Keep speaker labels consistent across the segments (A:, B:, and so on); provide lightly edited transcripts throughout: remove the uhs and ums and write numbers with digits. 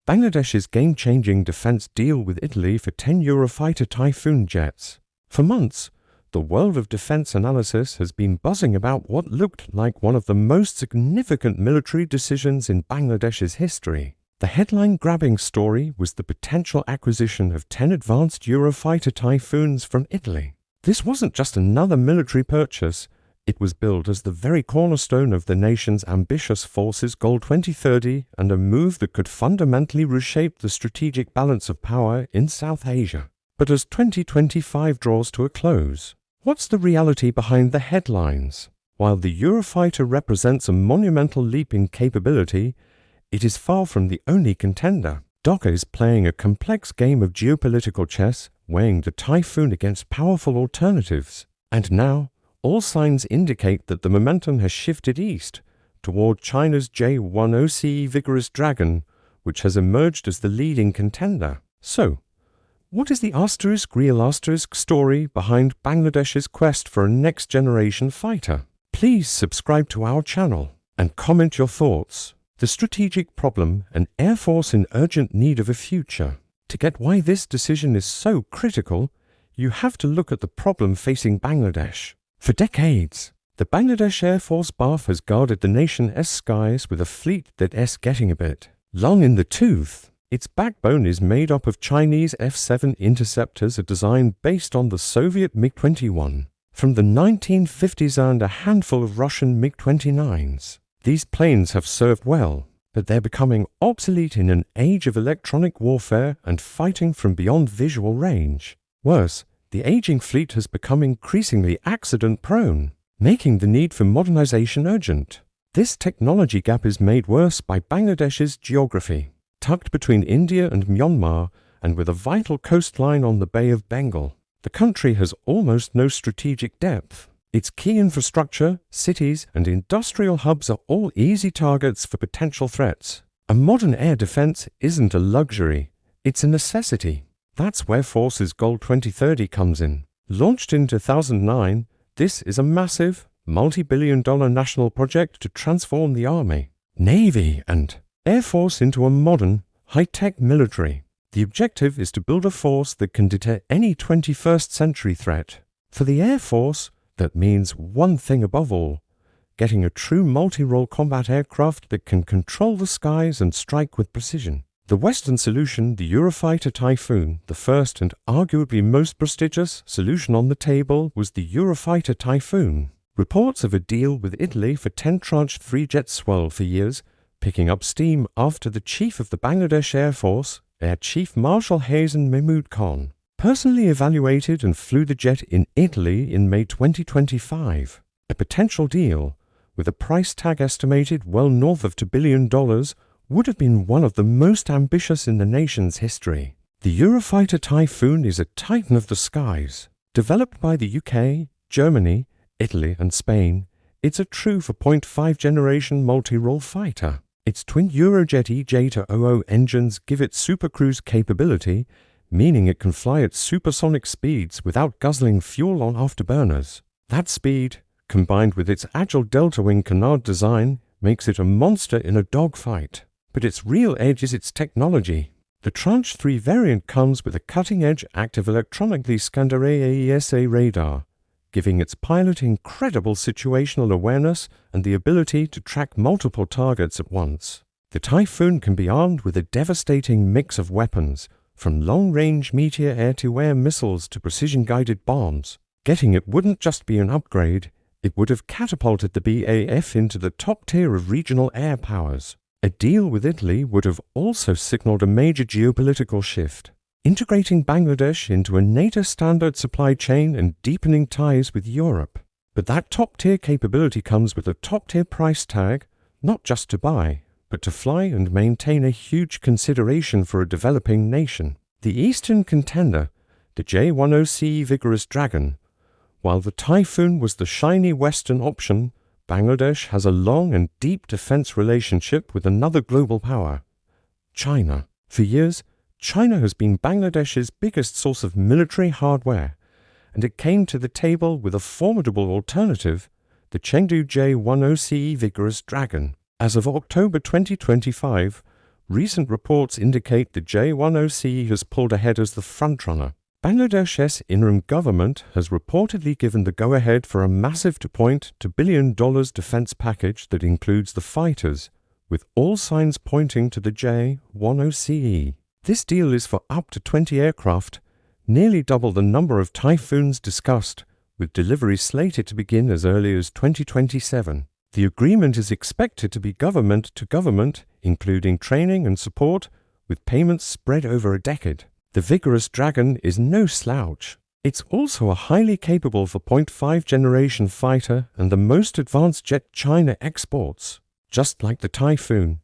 A: Bangladesh's game-changing defense deal with Italy for 10 Eurofighter Typhoon jets. For months, the world of defense analysis has been buzzing about what looked like one of the most significant military decisions in Bangladesh's history. The headline-grabbing story was the potential acquisition of 10 advanced Eurofighter Typhoons from Italy. This wasn't just another military purchase, it was billed as the very cornerstone of the nation's ambitious Forces Goal 2030 and a move that could fundamentally reshape the strategic balance of power in South Asia. But as 2025 draws to a close, what's the reality behind the headlines? While the Eurofighter represents a monumental leap in capability, it is far from the only contender. Dhaka is playing a complex game of geopolitical chess, weighing the Typhoon against powerful alternatives. And now, all signs indicate that the momentum has shifted east, toward China's J-10C Vigorous Dragon, which has emerged as the leading contender. So, what is the real story behind Bangladesh's quest for a next-generation fighter? Please subscribe to our channel and comment your thoughts. The strategic problem, an air force in urgent need of a future. To get why this decision is so critical, you have to look at the problem facing Bangladesh. For decades, the Bangladesh Air Force BAF has guarded the nation's skies with a fleet that's getting a bit long in the tooth. Its backbone is made up of Chinese F-7 interceptors, a design based on the Soviet MiG-21 from the 1950s and a handful of Russian MiG-29s. These planes have served well, but they're becoming obsolete in an age of electronic warfare and fighting from beyond visual range. Worse, the aging fleet has become increasingly accident-prone, making the need for modernization urgent. This technology gap is made worse by Bangladesh's geography. Tucked between India and Myanmar, and with a vital coastline on the Bay of Bengal, the country has almost no strategic depth. Its key infrastructure, cities, and industrial hubs are all easy targets for potential threats. A modern air defense isn't a luxury, it's a necessity. That's where Forces Goal 2030 comes in. Launched in 2009, this is a massive, multi-billion-dollar national project to transform the Army, Navy, and Air Force into a modern, high-tech military. The objective is to build a force that can deter any 21st century threat. For the Air Force, that means one thing above all: getting a true multi-role combat aircraft that can control the skies and strike with precision. The Western solution, the Eurofighter Typhoon, the first and arguably most prestigious solution on the table, was the Eurofighter Typhoon. Reports of a deal with Italy for 10 Tranche 3 jets swirled for years, picking up steam after the chief of the Bangladesh Air Force, Air Chief Marshal Hasan Mahmood Khan, personally evaluated and flew the jet in Italy in May 2025. A potential deal, with a price tag estimated well north of $2 billion, would have been one of the most ambitious in the nation's history. The Eurofighter Typhoon is a titan of the skies. Developed by the UK, Germany, Italy, and Spain, it's a true 4.5 generation multi-role fighter. Its twin Eurojet EJ-00 engines give it supercruise capability, meaning it can fly at supersonic speeds without guzzling fuel on afterburners. That speed, combined with its agile delta-wing canard design, makes it a monster in a dogfight. But its real edge is its technology. The Tranche 3 variant comes with a cutting-edge active electronically scanned AESA radar, giving its pilot incredible situational awareness and the ability to track multiple targets at once. The Typhoon can be armed with a devastating mix of weapons, from long-range Meteor air-to-air missiles to precision-guided bombs. Getting it wouldn't just be an upgrade, it would have catapulted the BAF into the top tier of regional air powers. A deal with Italy would have also signaled a major geopolitical shift, integrating Bangladesh into a NATO standard supply chain and deepening ties with Europe. But that top-tier capability comes with a top-tier price tag, not just to buy, but to fly and maintain a huge consideration for a developing nation. The Eastern contender, the J-10C Vigorous Dragon, while the Typhoon was the shiny Western option, Bangladesh has a long and deep defense relationship with another global power, China. For years, China has been Bangladesh's biggest source of military hardware, and it came to the table with a formidable alternative, the Chengdu J-10C Vigorous Dragon. As of October 2025, recent reports indicate the J-10C has pulled ahead as the frontrunner. Bangladesh's interim government has reportedly given the go-ahead for a massive $2.2 billion defense package that includes the fighters, with all signs pointing to the J-10C. This deal is for up to 20 aircraft, nearly double the number of Typhoons discussed, with delivery slated to begin as early as 2027. The agreement is expected to be government to government, including training and support, with payments spread over a decade. The Vigorous Dragon is no slouch. It's also a highly capable 4.5 generation fighter and the most advanced jet China exports. Just like the Typhoon,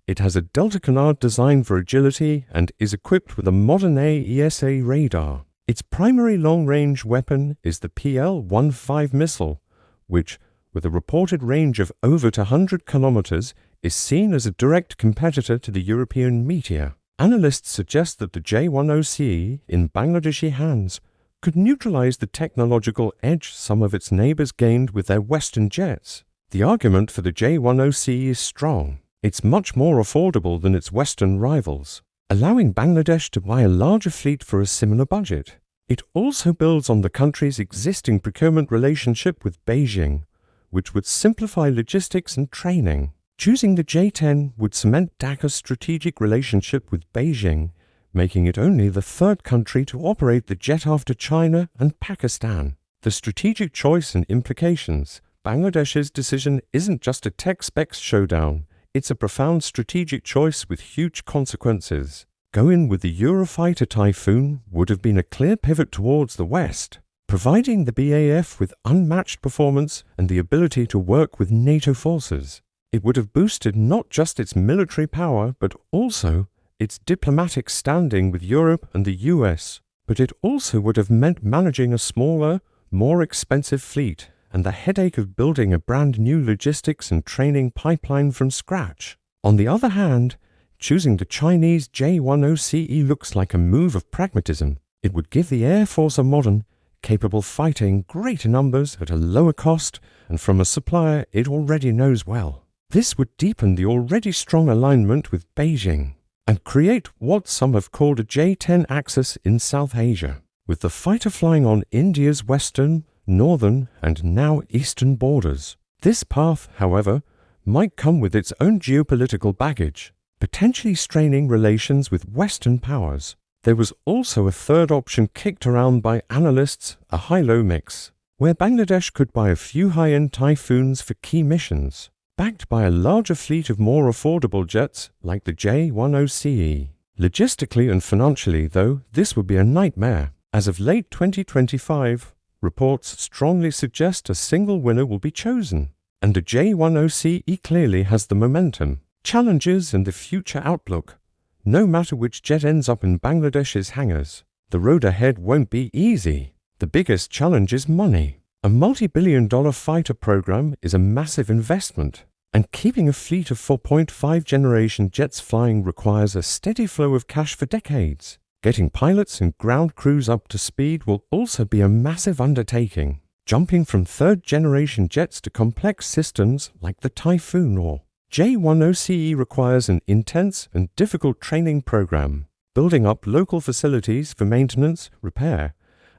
A: it has a delta canard designed for agility and is equipped with a modern AESA radar. Its primary long-range weapon is the PL-15 missile, which, with a reported range of over 100 kilometers, is seen as a direct competitor to the European Meteor. Analysts suggest that the J-10C, in Bangladeshi hands, could neutralize the technological edge some of its neighbors gained with their Western jets. The argument for the J-10C is strong. It's much more affordable than its Western rivals, allowing Bangladesh to buy a larger fleet for a similar budget. It also builds on the country's existing procurement relationship with Beijing, which would simplify logistics and training. Choosing the J-10 would cement Dhaka's strategic relationship with Beijing, making it only the third country to operate the jet after China and Pakistan. The strategic choice and implications. Bangladesh's decision isn't just a tech specs showdown, it's a profound strategic choice with huge consequences. Going with the Eurofighter Typhoon would have been a clear pivot towards the West, providing the BAF with unmatched performance and the ability to work with NATO forces. It would have boosted not just its military power, but also its diplomatic standing with Europe and the US. But it also would have meant managing a smaller, more expensive fleet and the headache of building a brand new logistics and training pipeline from scratch. On the other hand, choosing the Chinese J-10C looks like a move of pragmatism. It would give the Air Force a modern, capable fighter in greater numbers at a lower cost and from a supplier it already knows well. This would deepen the already strong alignment with Beijing and create what some have called a J-10 axis in South Asia, with the fighter flying on India's western, northern, and now eastern borders. This path, however, might come with its own geopolitical baggage, potentially straining relations with Western powers. There was also a third option kicked around by analysts, a high-low mix, where Bangladesh could buy a few high-end Typhoons for key missions, backed by a larger fleet of more affordable jets like the J-10C. Logistically and financially, though, this would be a nightmare. As of late 2025, reports strongly suggest a single winner will be chosen, and the J-10C clearly has the momentum. Challenges and the future outlook. No matter which jet ends up in Bangladesh's hangars, the road ahead won't be easy. The biggest challenge is money. A multi-billion-dollar fighter program is a massive investment, and keeping a fleet of 4.5 generation jets flying requires a steady flow of cash for decades. Getting pilots and ground crews up to speed will also be a massive undertaking, jumping from third-generation jets to complex systems like the Typhoon or J-10C requires an intense and difficult training program, building up local facilities for maintenance, repair,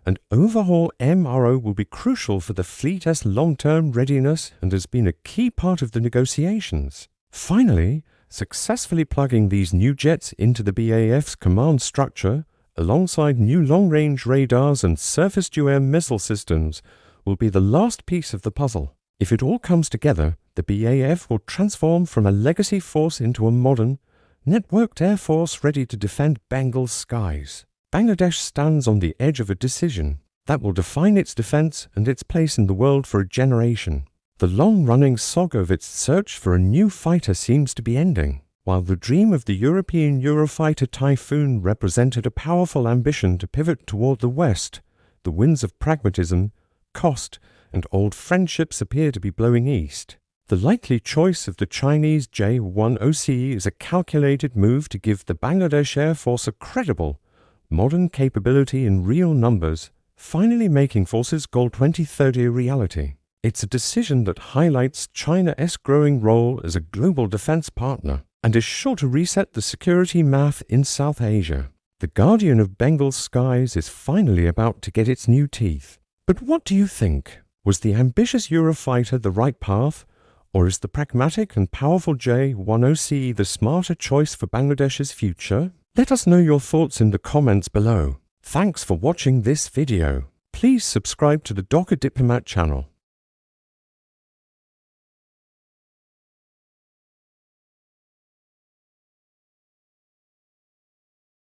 A: and overhaul MRO will be crucial for the fleet's long-term readiness and has been a key part of the negotiations. Finally, successfully plugging these new jets into the BAF's command structure, alongside new long-range radars and surface-to-air missile systems, will be the last piece of the puzzle. If it all comes together, the BAF will transform from a legacy force into a modern, networked air force ready to defend Bengal's skies. Bangladesh stands on the edge of a decision that will define its defense and its place in the world for a generation. The long-running saga of its search for a new fighter seems to be ending. While the dream of the European Eurofighter Typhoon represented a powerful ambition to pivot toward the West, the winds of pragmatism, cost, and old friendships appear to be blowing east. The likely choice of the Chinese J-10C is a calculated move to give the Bangladesh Air Force a credible, modern capability in real numbers, finally making Forces Goal 2030 a reality. It's a decision that highlights China's growing role as a global defense partner. and is sure to reset the security math in South Asia. The guardian of Bengal skies is finally about to get its new teeth. But what do you think? Was the ambitious Eurofighter the right path? Or is the pragmatic and powerful J-10C the smarter choice for Bangladesh's future? Let us know your thoughts in the comments below. Thanks for watching this video. Please subscribe to the Dhaka Diplomat channel.